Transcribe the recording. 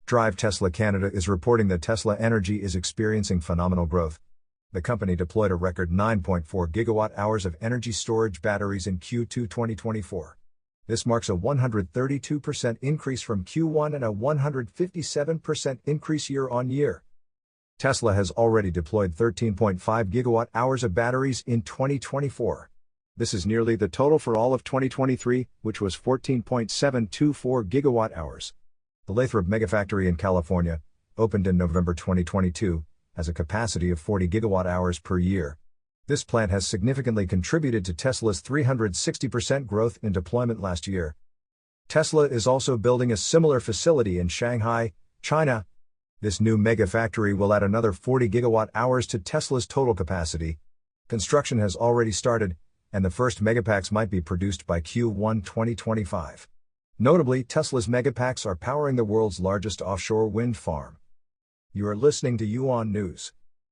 Drive Tesla Canada is reporting that Tesla Energy is experiencing phenomenal growth. The company deployed a record 9.4 gigawatt-hours of energy storage batteries in Q2 2024. This marks a 132% increase from Q1 and a 157% increase year-on-year. Tesla has already deployed 13.5 gigawatt-hours of batteries in 2024. This is nearly the total for all of 2023, which was 14.724 gigawatt-hours. The Lathrop Megafactory in California, opened in November 2022, has a capacity of 40 gigawatt-hours per year. This plant has significantly contributed to Tesla's 360% growth in deployment last year. Tesla is also building a similar facility in Shanghai, China. This new megafactory will add another 40 gigawatt-hours to Tesla's total capacity. Construction has already started, and the first Megapacks might be produced by Q1 2025. Notably, Tesla's Megapacks are powering the world's largest offshore wind farm. You are listening to Yuan News.